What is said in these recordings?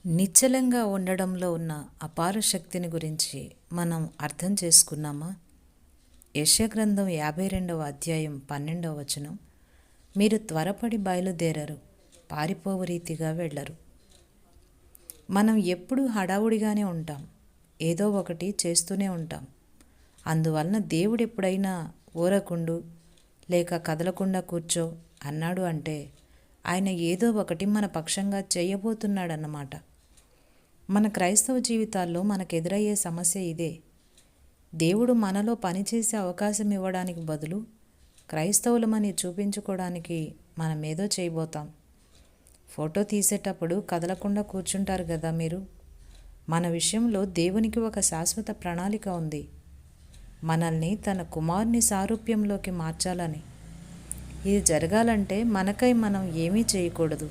నిశ్చలంగా ఉండడంలో ఉన్న అపార శక్తిని గురించి మనం అర్థం చేసుకున్నామా? యెషయా గ్రంథం 52వ అధ్యాయం 12వ వచనం, మీరు త్వరపడి బయలుదేరరు, పారిపోవు రీతిగా వెళ్ళరు. మనం ఎప్పుడూ హడావుడిగానే ఉంటాం, ఏదో ఒకటి చేస్తూనే ఉంటాం. అందువలన దేవుడు ఎప్పుడైనా ఊరకుండు లేక కదలకుండా కూర్చో అన్నాడు అంటే ఆయన ఏదో ఒకటి మన పక్షంగా చేయబోతున్నాడన్నమాట. మన క్రైస్తవ జీవితాల్లో మనకు ఎదురయ్యే సమస్య ఇదే. దేవుడు మనలో పనిచేసే అవకాశం ఇవ్వడానికి బదులు క్రైస్తవులమని చూపించుకోవడానికి మనమేదో చేయబోతాం. ఫోటో తీసేటప్పుడు కదలకుండా కూర్చుంటారు కదా మీరు. మన విషయంలో దేవునికి ఒక శాశ్వత ప్రణాళిక ఉంది. మనల్ని తన కుమారుని సారూప్యంలోకి మార్చాలని. ఇది జరగాలంటే మనకై మనం ఏమీ చేయకూడదు.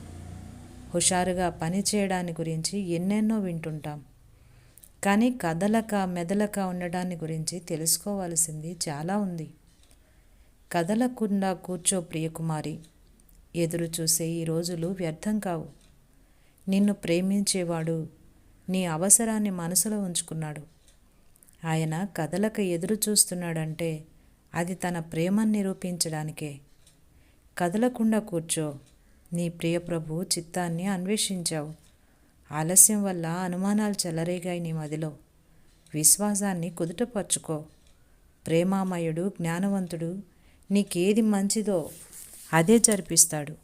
హుషారుగా పని చేయడాన్ని గురించి ఎన్నెన్నో వింటుంటాం, కానీ కదలక మెదలక ఉండడాన్ని గురించి తెలుసుకోవాల్సింది చాలా ఉంది. కదలకుండా కూర్చో ప్రియకుమారి, ఎదురు చూసే ఈ రోజులు వ్యర్థం కావు. నిన్ను ప్రేమించేవాడు నీ అవసరాన్ని మనసులో ఉంచుకున్నాడు. ఆయన కదలక ఎదురు చూస్తున్నాడంటే అది తన ప్రేమను నిరూపించడానికే. కదలకుండా కూర్చో, నీ ప్రియప్రభు చిత్తాన్ని అన్వేషించావు. ఆలస్యం వల్ల అనుమానాలు చెలరేగాయి నీ మదిలో. విశ్వాసాన్ని కుదుటపరుచుకో. ప్రేమామయుడు, జ్ఞానవంతుడు, నీకేది మంచిదో అదే జరిపిస్తాడు.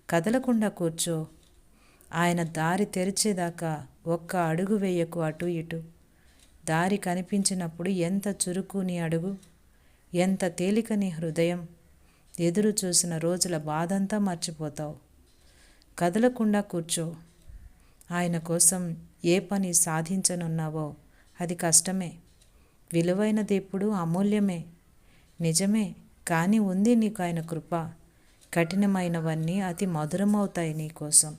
కదలకుండా కూర్చో. ఆయన దారి తెరిచేదాకా ఒక్క అడుగు వేయకు అటు ఇటు. దారి కనిపించినప్పుడు ఎంత చురుకు నీ అడుగు, ఎంత తేలిక నీ హృదయం. ఎదురు చూసిన రోజుల బాధంతా మర్చిపోతావు. కదలకుండా కూర్చో. ఆయన కోసం ఏ పని సాధించనున్నావో అది కష్టమే. విలువైనది ఎప్పుడు అమూల్యమే. నిజమే, కానీ ఉంది నీకు ఆయన కృప. కఠినమైనవన్నీ అతి మధురమవుతాయి నీకోసం.